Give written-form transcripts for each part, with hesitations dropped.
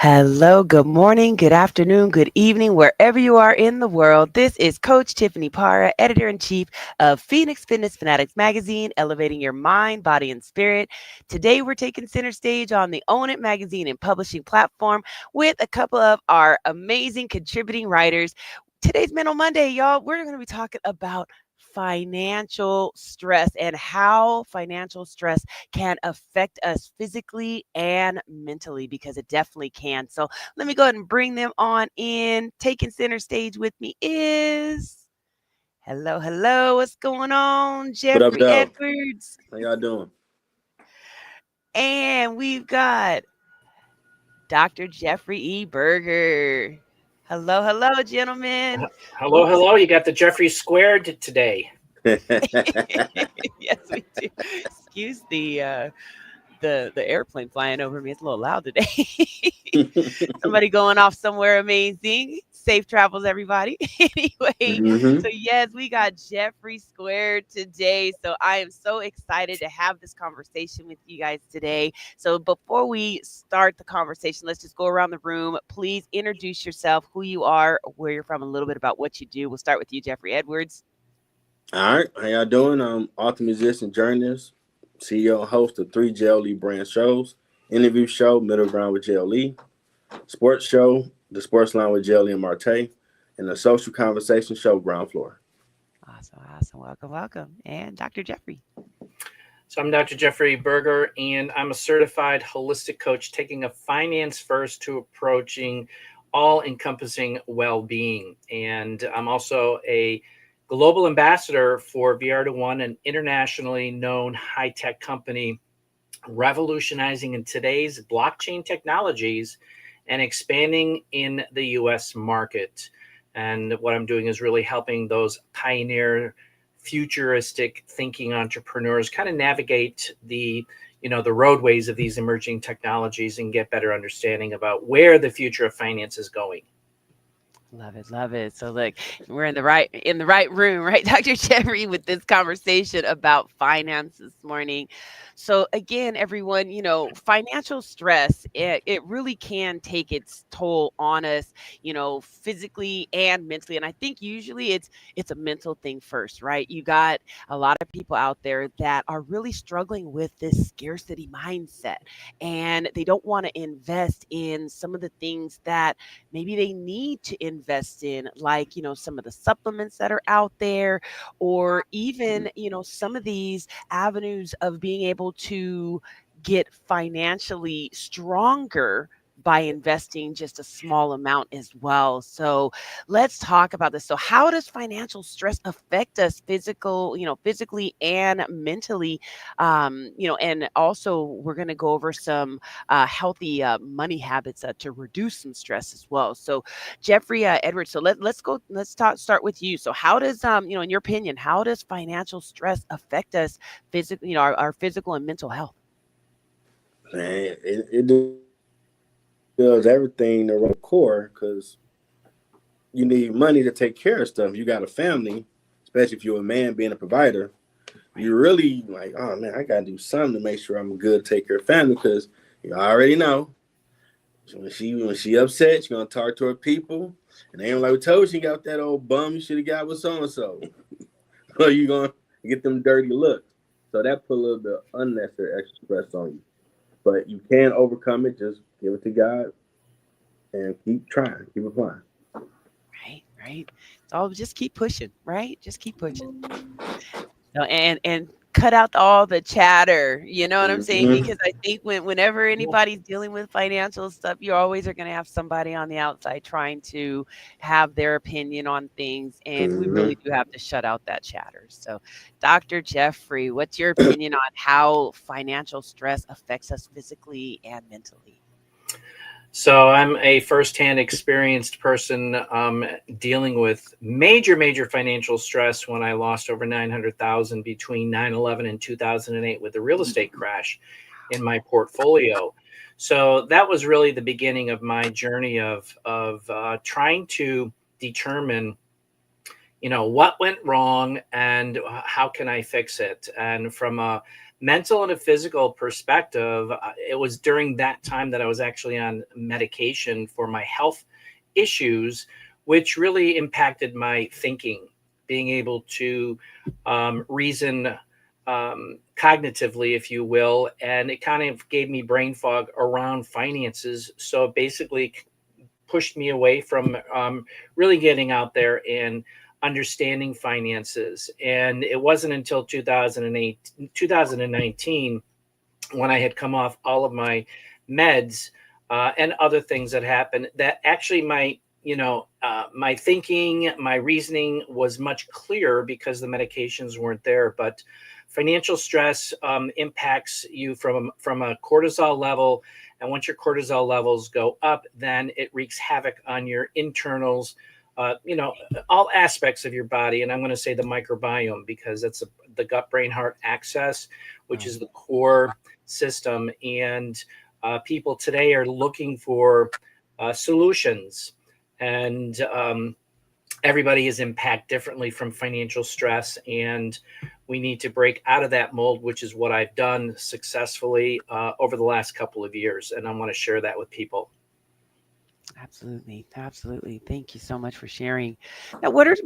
Hello, good morning, good afternoon, good evening, wherever you are in the world. This is Coach Tiffany Parra, editor in chief of Phoenix Fitness Fanatics magazine, elevating your mind, body, and spirit. Today, we're taking center stage on the Own It magazine and publishing platform with a couple of our amazing contributing writers. Today's Mental Monday, y'all. We're going to be talking about financial stress and how financial stress can affect us physically and mentally because it definitely can. So let me go ahead and bring them on in. Taking center stage with me is hello, what's going on? What up, Jeffrey though? Edwards. How y'all doing? And we've got Dr. Jeffrey E. Berger. Hello, gentlemen. Oops. Hello. You got the Jeffrey squared today. Yes, we do. Excuse the airplane flying over me. It's a little loud today. Somebody going off somewhere amazing. Safe travels, everybody. Anyway, hmm so yes, we got Jeffrey Squared today. So I am so excited to have this conversation with you guys today. So before we start the conversation, let's just go around the room. Please introduce yourself, who you are, where you're from, a little bit about what you do. We'll start with you, Jeffrey Edwards. All right, how y'all doing? I'm author, musician, journalist, CEO, and host of three JLE brand shows: interview show, Middle Ground with JLE, sports show, The Sports Line with JLE and Marte, and the social conversation show, Ground Floor. Awesome. Welcome. And Dr. Jeffrey. So I'm Dr. Jeffrey Berger, and I'm a certified holistic coach taking a finance first to approaching all-encompassing well-being. And I'm also a global ambassador for VR2One, an internationally known high-tech company revolutionizing in today's blockchain technologies and expanding in the US market. And what I'm doing is really helping those pioneer futuristic thinking entrepreneurs kind of navigate the roadways of these emerging technologies and get better understanding about where the future of finance is going. Love it. So look, we're in the right room, right, Dr. Jeffrey, with this conversation about finance this morning. So again, everyone, financial stress, it really can take its toll on us, physically and mentally. And I think usually it's a mental thing first, right? You got a lot of people out there that are really struggling with this scarcity mindset and they don't want to invest in some of the things that maybe they need to invest in, like, some of the supplements that are out there, or even, some of these avenues of being able to get financially stronger by investing just a small amount as well. So let's talk about this. So how does financial stress affect us physically and mentally? And also we're going to go over some healthy money habits to reduce some stress as well. So, Jeffrey Edwards, so start with you. So, how does in your opinion, how does financial stress affect us physically, our physical and mental health? Man, it does everything around the core because you need money to take care of stuff. You got a family, especially if you're a man being a provider. Right. You really like, oh man, I gotta do something to make sure I'm good to take care of family because you already know when she upset, she's gonna talk to her people, and they ain't like we told you, she got that old bum you should have got with so and so. So you gonna get them dirty looks. So that put a little bit of unnecessary extra stress on you. But you can overcome it. Just give it to God and keep trying, keep applying. Right. So just keep pushing, right? Just keep pushing. No, and cut out all the chatter, you know what I'm saying? Mm-hmm. Because I think whenever anybody's dealing with financial stuff, you always are gonna have somebody on the outside trying to have their opinion on things, and we Mm-hmm. really do have to shut out that chatter. So, Dr. Jeffrey, what's your opinion on how financial stress affects us physically and mentally? So I'm a firsthand experienced person dealing with major financial stress when I lost over 900,000 between 9/11 and 2008 with the real estate crash in my portfolio. So that was really the beginning of my journey of trying to determine, what went wrong and how can I fix it. And from a mental and a physical perspective, it was during that time that I was actually on medication for my health issues, which really impacted my thinking, being able to reason cognitively, if you will. And it kind of gave me brain fog around finances. So it basically pushed me away from really getting out there and understanding finances. And it wasn't until 2019, when I had come off all of my meds and other things that happened, that actually my thinking, my reasoning was much clearer because the medications weren't there. But financial stress impacts you from a cortisol level, and once your cortisol levels go up, then it wreaks havoc on your internals. All aspects of your body, and I'm going to say the microbiome, because that's the gut brain heart axis, which is the core system. And people today are looking for solutions, and everybody is impacted differently from financial stress, and we need to break out of that mold, which is what I've done successfully over the last couple of years, and I want to share that with people. Absolutely. Absolutely. Thank you so much for sharing. Now, what are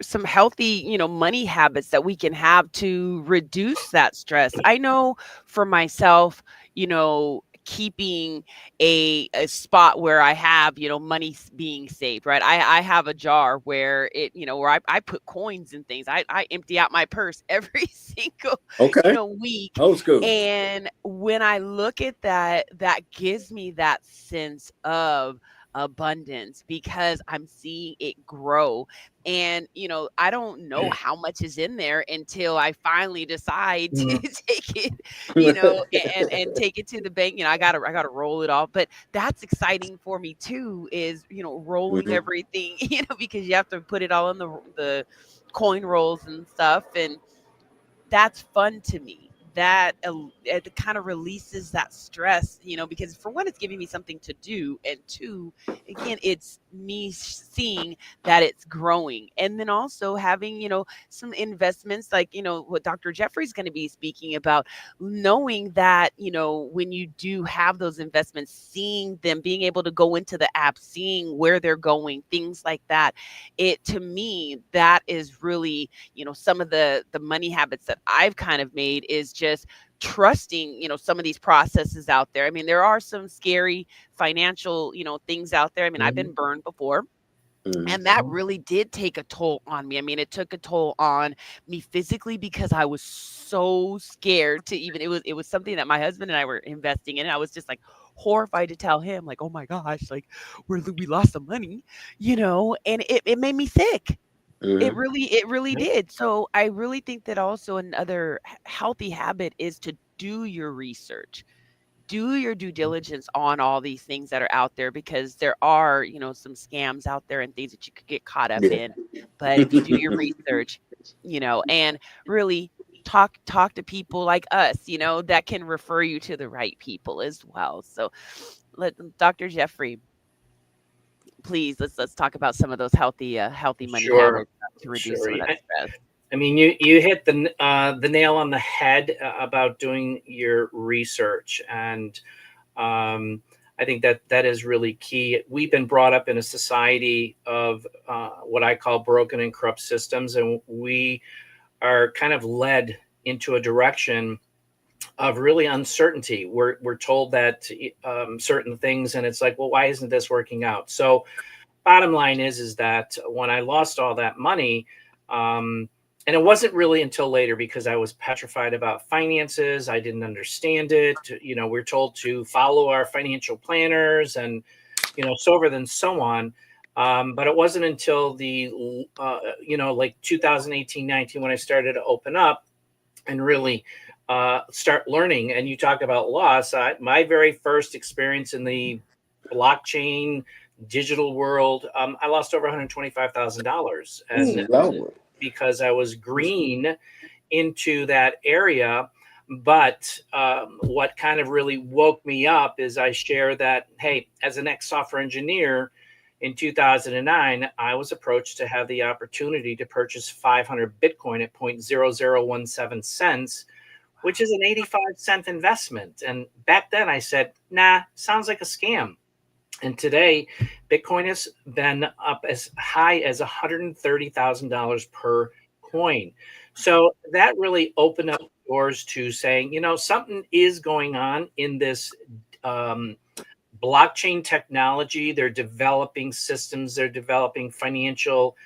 some healthy, money habits that we can have to reduce that stress? I know for myself, keeping a spot where I have, money being saved, right? I have a jar where where I put coins and things. I empty out my purse every single, Okay. week. Old school. And when I look at that, that gives me that sense of abundance because I'm seeing it grow. And, I don't know how much is in there until I finally decide to Mm. take it, and take it to the bank. I gotta roll it off. But that's exciting for me too, is, rolling Mhm. everything, because you have to put it all in the coin rolls and stuff. And that's fun to me. That it kind of releases that stress, because for one, it's giving me something to do, and two, again, it's me seeing that it's growing, and then also having some investments like what Dr. Jeffrey's going to be speaking about, knowing that when you do have those investments, seeing them, being able to go into the app, seeing where they're going, things like that. It to me, that is really some of the money habits that I've kind of made is just trusting some of these processes out there. I mean, there are some scary financial things out there. I mean, I've been Mhm. burned before, Mhm. and that really did take a toll on me. I mean, it took a toll on me physically because I was so scared to even it was something that my husband and I were investing in. And I was just like horrified to tell him, like, oh my gosh, like we lost some money, and it made me sick. Mhm. It really did. So I really think that also another healthy habit is to do your research. Do your due diligence on all these things that are out there, because there are, some scams out there and things that you could get caught up Yeah. in. But if you do your research, and really talk to people like us, that can refer you to the right people as well. So let Dr. Jeffrey, please, let's talk about some of those healthy money Sure, habits to reduce sure. some of that stress. I mean, you hit the nail on the head about doing your research, and um, I think that is really key. We've been brought up in a society of what I call broken and corrupt systems, and we are kind of led into a direction of really uncertainty. We're told that certain things, and it's like, well, why isn't this working out? So bottom line is that when I lost all that money, um, and it wasn't really until later, because I was petrified about finances. I didn't understand it. We're told to follow our financial planners, and so forth and so on. But it wasn't until like 2018-19, when I started to open up and really start learning. And you talk about loss. My very first experience in the blockchain digital world, I lost over $125,000, and Ooh, Lord. because I was green into that area. But what kind of really woke me up is I share that, hey, as an ex software engineer in 2009, I was approached to have the opportunity to purchase 500 Bitcoin at 0.0017 cents, which is an 85-cent investment. And back then I said, nah, sounds like a scam. And today, Bitcoin has been up as high as $130,000 per coin. So that really opened up doors to saying, something is going on in this blockchain technology. They're developing systems, they're developing financial,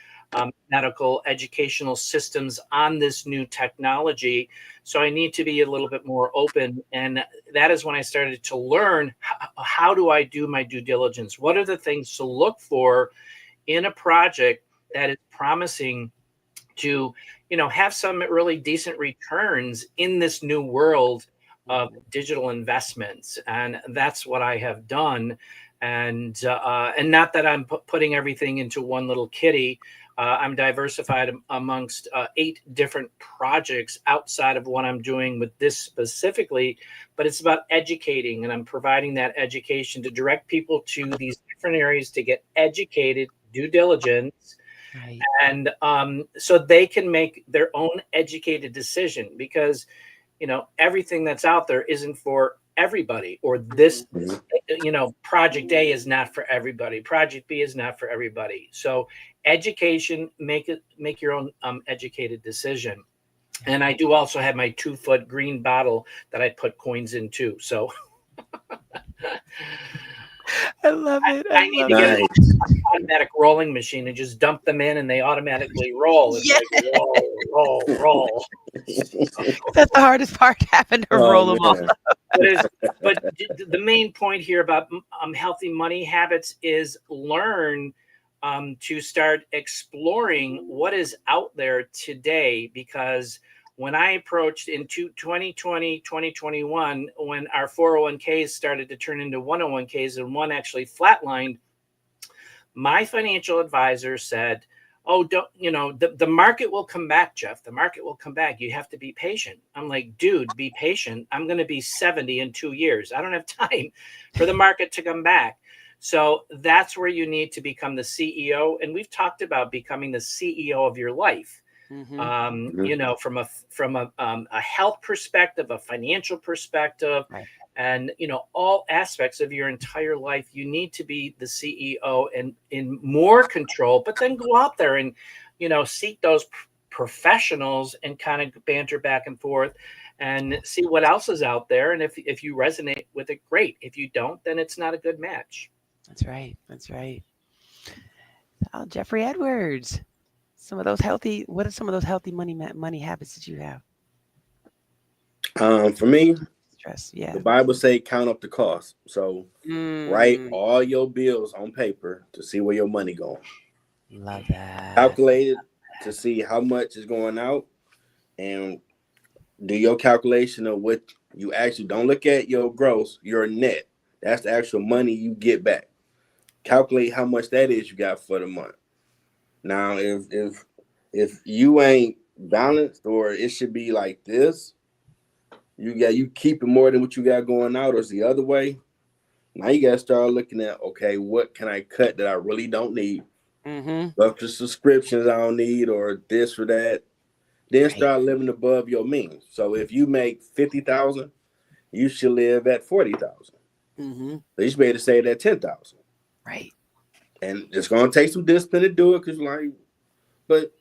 medical, educational systems on this new technology. So I need to be a little bit more open. And that is when I started to learn how do I do my due diligence? What are the things to look for in a project that is promising to, have some really decent returns in this new world of digital investments? And that's what I have done. And not that I'm putting everything into one little kitty. I'm diversified amongst 8 different projects outside of what I'm doing with this specifically, but it's about educating, and I'm providing that education to direct people to these different areas to get educated, due diligence, Right. and so they can make their own educated decision, because everything that's out there isn't for everybody, or this project A is not for everybody, project B is not for everybody. So education, make your own educated decision. And I do also have my 2-foot green bottle that I put coins in too. So I love it. I need to get an automatic rolling machine and just dump them in, and they automatically roll. It's Yes. like roll. That's the hardest part, having to roll them off. But the main point here about healthy money habits is learn to start exploring what is out there today. Because when I approached in 2020, 2021, when our 401ks started to turn into 101ks and one actually flatlined, my financial advisor said, oh, don't, the market will come back, Jeff. The market will come back. You have to be patient. I'm like, dude, be patient. I'm going to be 70 in 2 years. I don't have time for the market to come back. So that's where you need to become the CEO. And we've talked about becoming the CEO of your life. From a health perspective, a financial perspective, Right. and all aspects of your entire life, you need to be the CEO and in more control. But then go out there and seek those professionals and kind of banter back and forth and see what else is out there. And if you resonate with it, great. If you don't, then it's not a good match. That's right. That's right. Oh, Jeffrey Edwards. What are some of those healthy money habits that you have? For me, Stress. Yeah. the Bible say count up the cost. So write all your bills on paper to see where your money going. Love that. Calculate it to see how much is going out, and do your calculation of what you actually, don't look at your gross, your net. That's the actual money you get back. Calculate how much that is you got for the month. Now, if you ain't balanced, or it should be like this, you keeping more than what you got going out, or it's the other way. Now you got to start looking at, okay, what can I cut that I really don't need? Up to subscriptions I don't need, or this or that. Then start living above your means. So if you make 50,000, you should live at 40,000. So you should be able to save that 10,000. Right. And it's gonna take some discipline to do it, but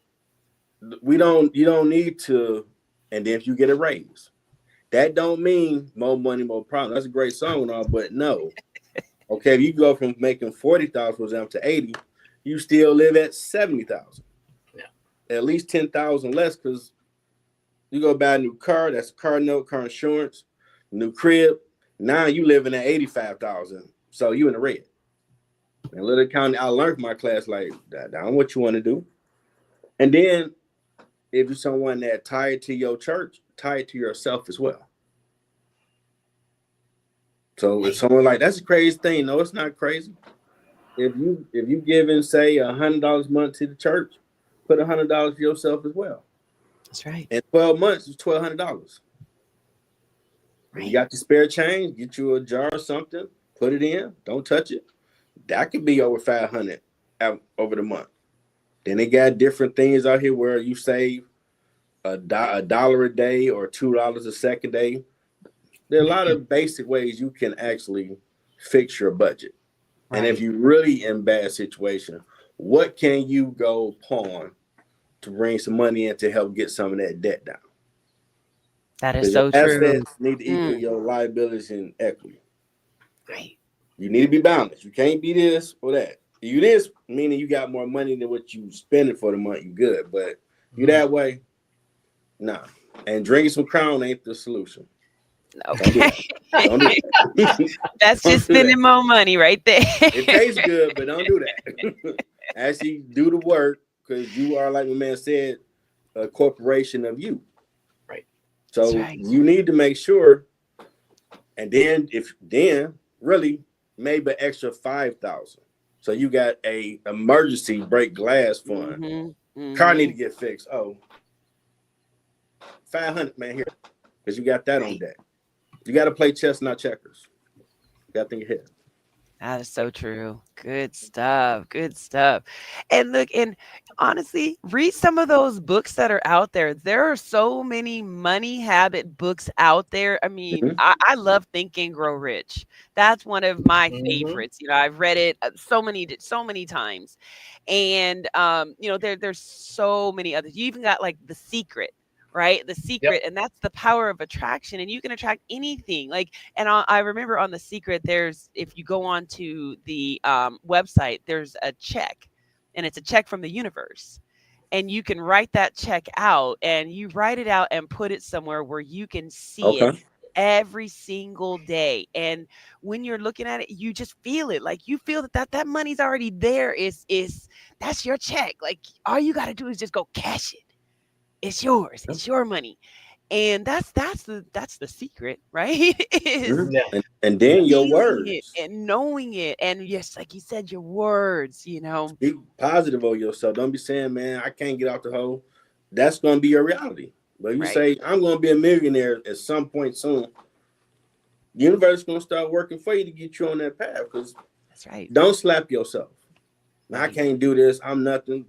you don't need to. And then if you get a raise, that don't mean more money, more problem. That's a great song and all, but no. Okay, if you go from making 40,000, for example, to 80, you still live at 70,000. Yeah, at least 10,000 less, because you go buy a new car. That's a car note, car insurance, new crib. Now you living at 85,000, so you in the red. And little county, I learned from my class, like, that's what you want to do. And then if you're someone that tied to your church, tied to yourself as well. So if someone like, that's a crazy thing. No, it's not crazy. If you giving, say, $100 a month to the church, put $100 for yourself as well. That's right. In 12 months, it's $1,200. Right. You got your spare change, get you a jar or something, put it in, don't touch it. That could be over 500 over the month. Then they got different things out here where you save a dollar a day or $2 a second day. There are a lot of basic ways you can actually fix your budget. And if Right. you're really in bad situation, what can you go pawn to bring some money in to help get some of that debt down? That is Because your so true. assets need to equal Mm, your liabilities in equity. right. You need to be balanced. You can't be this or that. You this meaning you got more money than what you spending for the month. You good, but you Mhm. that way, nah. And drinking some Crown ain't the solution. Don't do Okay. that. Don't do that. That's just Don't do that. spending more money right there. It tastes good, but don't do that. Actually, do the work because you are, like my man said, a corporation of you. Right. That's So right. you need to make sure, and then really maybe extra 5,000. So you got a emergency break glass fund. Mhm. Car need Mhm. to get fixed. Oh, 500, man, here. Because you got that on Right. deck. You got to play chess, not checkers. You got to think ahead. That is so true. Good stuff. Good stuff. And look, and honestly, read some of those books that are out there. There are so many money habit books out there. I mean, Mm-hmm. I love Think and Grow Rich. That's one of my Mhm. favorites. I've read it so many times. And there's so many others. You even got like The Secret, right? The Yep. Secret, and that's the power of attraction, and you can attract anything. Like, and I remember on The Secret, there's if you go on to the website, there's a check, and it's a check from the universe. And you can write that check out, and you write it out and put it somewhere where you can see it Okay. every single day. And when you're looking at it, you just feel it. Like you feel that money's already there. Is That's your check. Like all you got to do is just go cash it. It's yours. It's your money. And that's the secret, right? Is Mm-hmm. Yeah. And Yeah. then your feeling it words. and knowing it. And yes, like you said, your words. Speak positive of yourself. Don't be saying, man, I can't get out the hole. That's going to be your reality. But you Right. say, I'm going to be a millionaire at some point soon. The universe is going to start working for you to get you on that path because That's right. don't slap yourself. I Right. can't do this. I'm nothing.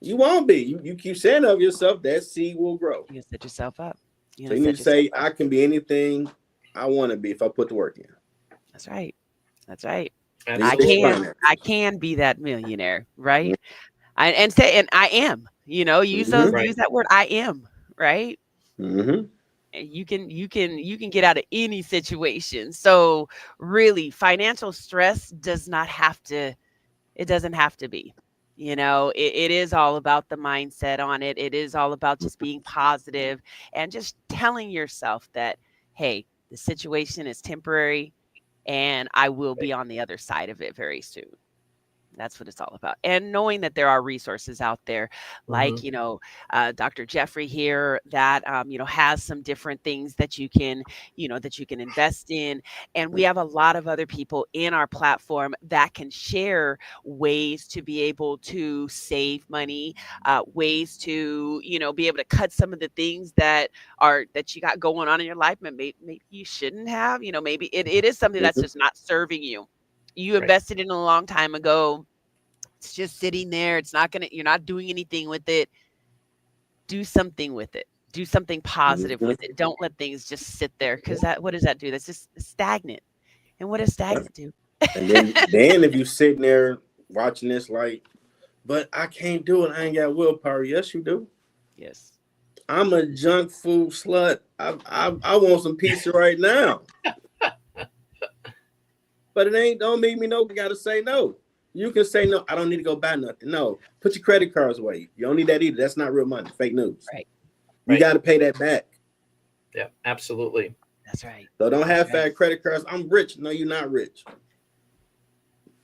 You won't be. You keep saying of yourself, that seed will grow. You gotta set yourself up. You So gotta you need set to yourself say, up. I can be anything I want to be if I put the work in. That's right. That's right. These I six Absolutely. can. I finances. can be that millionaire, right? And I am. Mm-hmm. Right. Use that word. I am. Right. Mm-hmm. And you can get out of any situation. So really, financial stress does not have to. It doesn't have to be. It is all about the mindset on it. It is all about just being positive and just telling yourself that, hey, the situation is temporary and I will be on the other side of it very soon. That's what it's all about. And knowing that there are resources out there, like, Mhm. Dr. Jeffrey here that, has some different things that you can invest in. And we have a lot of other people in our platform that can share ways to be able to save money, ways to, be able to cut some of the things that you got going on in your life. Maybe you shouldn't have, maybe it is something that's Mm-hmm. just not serving you. You Right. invested in a long time ago. It's just sitting there. You're not doing anything with it. Do something with it. Do something positive with Mm-hmm. it. Don't let things just sit there because what does that do? That's just stagnant. And what does stagnant do? And then if you sitting there watching this, like, but I can't do it. I ain't got willpower. Yes, you do. Yes. I'm a junk food slut. I want some pizza right now. But it ain't don't make me no gotta say no. You can say no, I don't need to go buy nothing. No. Put your credit cards away. You don't need that either. That's not real money. Fake news. Right. You Right. gotta pay that back. Yeah. Absolutely. That's right. So don't That's have right. fat credit cards. I'm rich. No, you're not rich.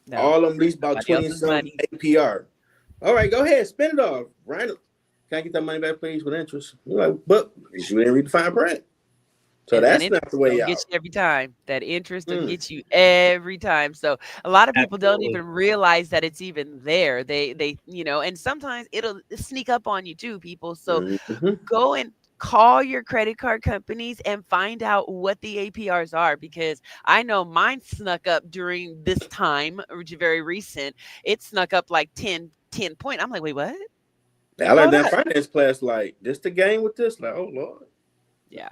No. All of them That's least about somebody 20 else's some money. APR. All right, go ahead, spend it all. Right. Can I get that money back, please, with interest? You're like, but you didn't read the fine print. So And that that's not the interest way gonna get out. you every time. That interest will Mm, get you every time. So a lot of people don't Absolutely. even realize that it's even there. And sometimes it'll sneak up on you too, people. So mm-hmm, go and call your credit card companies and find out what the APRs are, because I know mine snuck up during this time, which is very recent. It snuck up like 10 point. I'm like, wait, what? I Oh, learned that that. finance class. Like this, the game with this. Like, oh Lord. Yeah.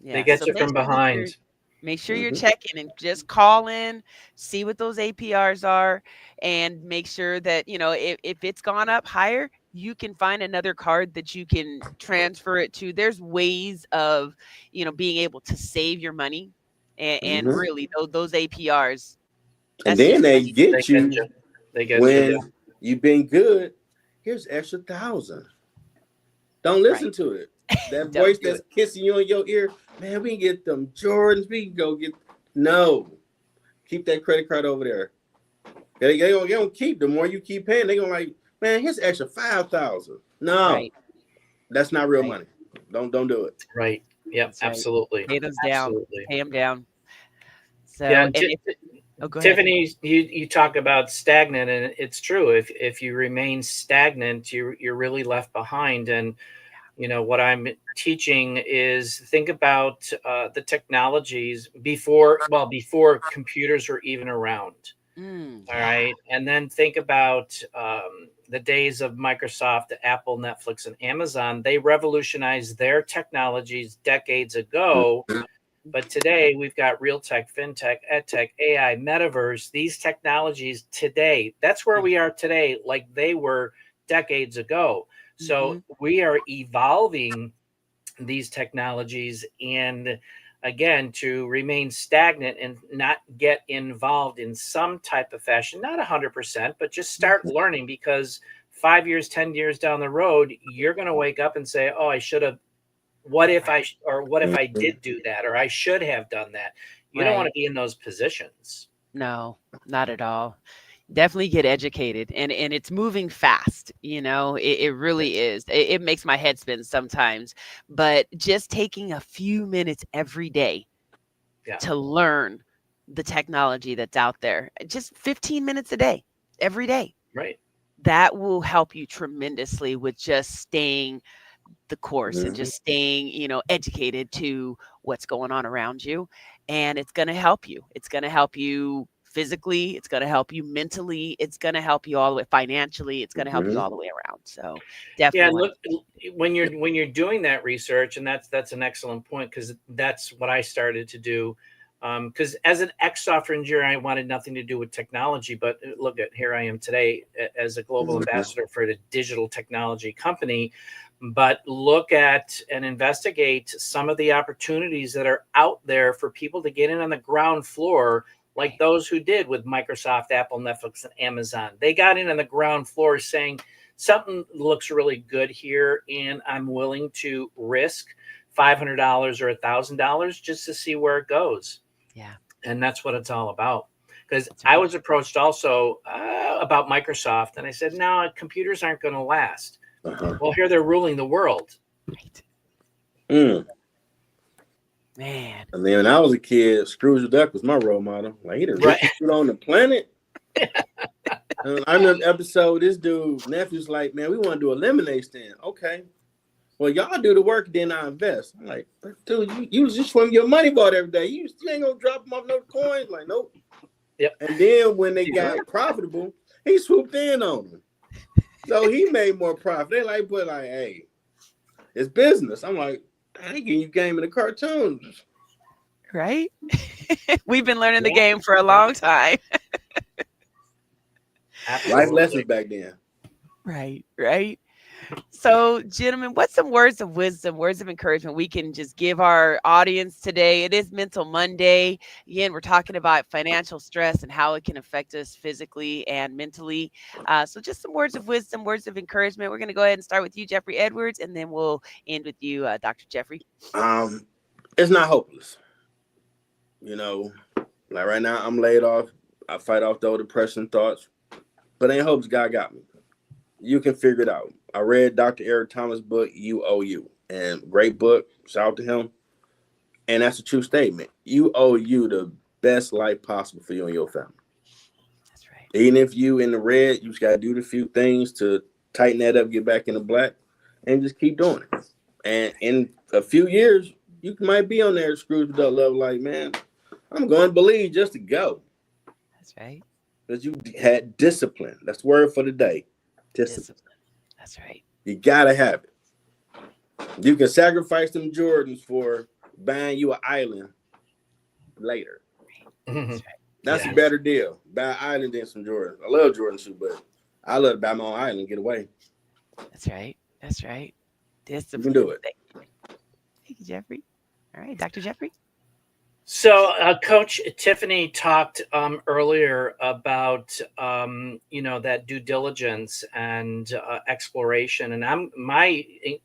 They Yeah. get So you make from sure that you're behind. make sure you're Hmm. checking and just call in, see what those APRs are, and make sure that, if it's gone up higher, you can find another card that you can transfer it to. There's ways of, being able to save your money. And Hmm. really, those APRs, And that's then just they money. They get get you you. They get you. when you've been good. Here's extra 1,000. Don't Right. listen to it. That Don't voice do that's it. kissing you in your ear, man. We can get them Jordans. We can go get. No, keep that credit card over there. They gonna keep. The more you keep paying, they gonna like, man. Here's extra 5,000. No, Right. that's not real Right. money. Don't do it. Right. Yep. That's right. Absolutely. Pay those down. Absolutely. Pay them down. Yeah. So, And and if oh, go ahead. Tiffany, you talk about stagnant, and it's true. If you remain stagnant, you're really left behind. And what I'm teaching is think about the technologies before computers were even around. All Yeah. right, and then think about the days of Microsoft, Apple, Netflix, and Amazon. They revolutionized their technologies decades ago. But today we've got real tech, fintech, edtech, AI, metaverse, these technologies today. That's where we are today, like they were decades ago. So Mm-hmm. we are evolving these technologies, and again, to remain stagnant and not get involved in some type of fashion, not 100%, but just start learning, because 5 years, 10 years down the road, you're going to wake up and say, oh, I should have, Right. what if I did do that, or I should have done that. You don't want Right. to be in those positions. No, not at all. Definitely get educated, and it's moving fast. It really is. It makes my head spin sometimes, but just taking a few minutes every day Yeah. to learn the technology that's out there, just 15 minutes a day, every day, Right. that will help you tremendously with just staying the course and Mhm. just staying, educated to what's going on around you. And it's going to help you. It's going to help you physically. It's going to help you mentally. It's going to help you all the way financially. It's going to help you Mhm. all the way around. So Yeah, definitely and want look, to. when you're doing that research, and that's an excellent point, because that's what I started to do. Because as an ex-software engineer, I wanted nothing to do with technology. But look at, here I am today as a global Mhm. ambassador for a digital technology company. But look at and investigate some of the opportunities that are out there for people to get in on the ground floor, like Right. those who did with Microsoft, Apple, Netflix, and Amazon. They got in on the ground floor saying, something looks really good here, and I'm willing to risk $500 or $1,000 just to see where it goes. Yeah, And that's what it's all about. Because that's I right. was approached also about Microsoft, and I said, no, computers aren't going to last. Uh-huh. Well, here they're ruling the world. Right. Mm. Man. And then when I was a kid, Scrooge Duck was my role model. Like he the Right. richest dude on the planet. And I remember the episode. This dude nephew's like, man, we want to do a lemonade stand. Okay, well y'all do the work, then I invest. I'm like, dude, you just swim your money ball every day. You ain't gonna drop them off no coins. Like, nope. Yep. And then when they Yep. got profitable, he swooped in on them. So he made more profit. They like, but like, hey, it's business. I'm like, I ain't getting you game in the cartoons. Right. We've been learning the Yeah. game for a Yeah. long time. Life lessons Absolutely. back then. Right. Right. So, gentlemen, what's some words of wisdom, words of encouragement we can just give our audience today? It is Mental Monday. Again, we're talking about financial stress and how it can affect us physically and mentally. So, just some words of wisdom, words of encouragement. We're going to go ahead and start with you, Jeffrey Edwards, and then we'll end with you, Dr. Jeffrey. Um, it's not hopeless. You know, like right now I'm laid off. I fight off those depression thoughts, but ain't hopes God got me. You can figure it out. I read Dr. Eric Thomas' book, You Owe You, and great book. Shout out to him. And that's a true statement. You owe you the best life possible for you and your family. That's right. Even if you in the red, you just gotta do the few things to tighten that up, get back in the black, and just keep doing it. And in a few years, you might be on there Scrooge with that level, like, man, I'm going to believe just to go. That's right. Because you had discipline. That's the word for the day. Discipline. Discipline. That's right. You gotta have it. You can sacrifice them Jordans for buying you an island later. That's right. That's a Yes. better deal. Buy an island than some Jordans. I love Jordan shoes, but I love to buy my own island and get away. That's right. That's right. You can do Discipline. it. Thank you, Jeffrey. All right, Dr. Jeffrey. So, Coach Tiffany talked earlier about that due diligence and exploration, and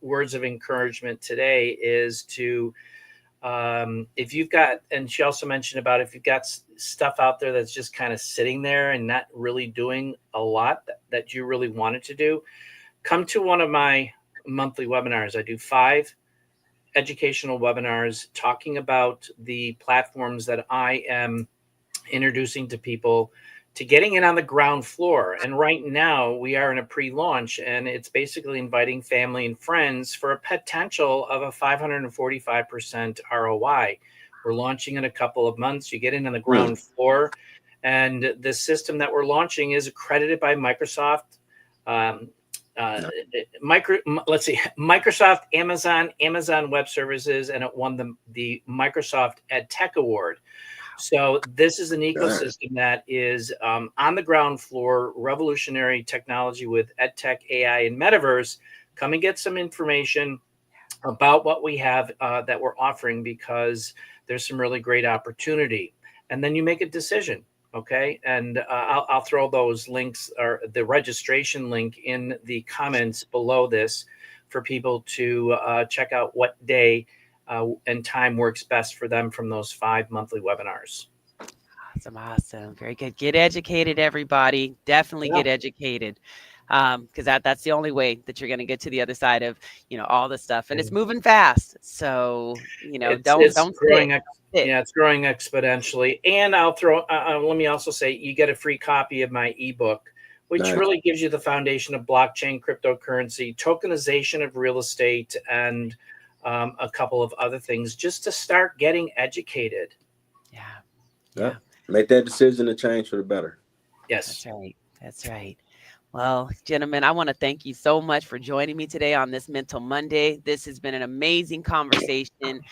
words of encouragement today is to if you've got, and she also mentioned about if you've got stuff out there that's just kind of sitting there and not really doing a lot that you really wanted to do, come to one of my monthly webinars. I do 5 educational webinars talking about the platforms that I am introducing to people to getting in on the ground floor. And right now we are in a pre-launch, and it's basically inviting family and friends for a potential of a 545% ROI. We're launching in a couple of months. You get in on the ground floor, and the system that we're launching is accredited by Microsoft. Let's see, Microsoft, Amazon Web Services, and it won the Microsoft Ed Tech Award. So this is an ecosystem that is on the ground floor, revolutionary technology with ed tech, AI, and metaverse. Come and get some information about what we have that we're offering, because there's some really great opportunity. And then you make a decision. Okay. And I'll throw those links, or the registration link, in the comments below this for people to check out what day and time works best for them from those 5 monthly webinars. Awesome. Awesome. Very good. Get educated, everybody. Definitely Yeah. get educated. Because that's the only way that you're going to get to the other side of, all this stuff. And it's moving fast. So, don't growing. sit. Yeah, it's growing exponentially. And I'll throw, let me also say, you get a free copy of my ebook, which really gives you the foundation of blockchain, cryptocurrency, tokenization of real estate, and a couple of other things just to start getting educated. Yeah. Make that decision to change for the better. Yes. That's right. That's right. Well, gentlemen, I want to thank you so much for joining me today on this Mental Monday. This has been an amazing conversation.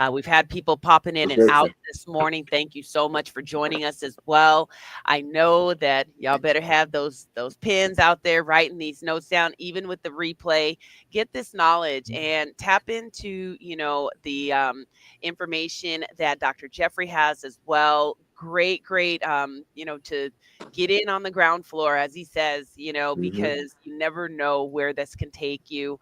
We've had people popping in and out this morning. Thank you so much for joining us as well. I know that y'all better have those pens out there writing these notes down, even with the replay. Get this knowledge and tap into, the information that Dr. Jeffrey has as well. Great, to get in on the ground floor, as he says, because you never know where this can take you.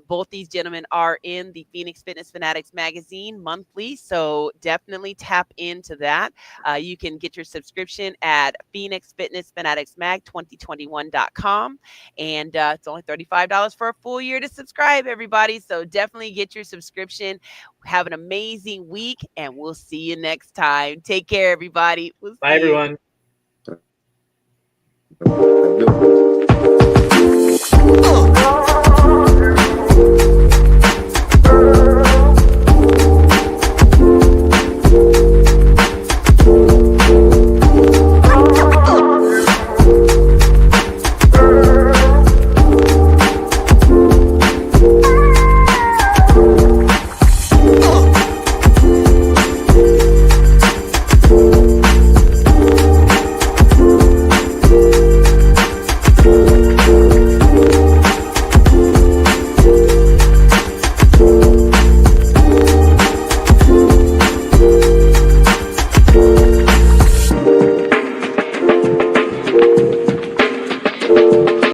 Both these gentlemen are in the Phoenix Fitness Fanatics magazine monthly, so definitely tap into that. You can get your subscription at Phoenix Fitness Fanatics Mag 2021.com, and it's only $35 for a full year to subscribe, everybody. So definitely get your subscription. Have an amazing week, and we'll see you next time. Take care, everybody. We'll Bye, see you. everyone.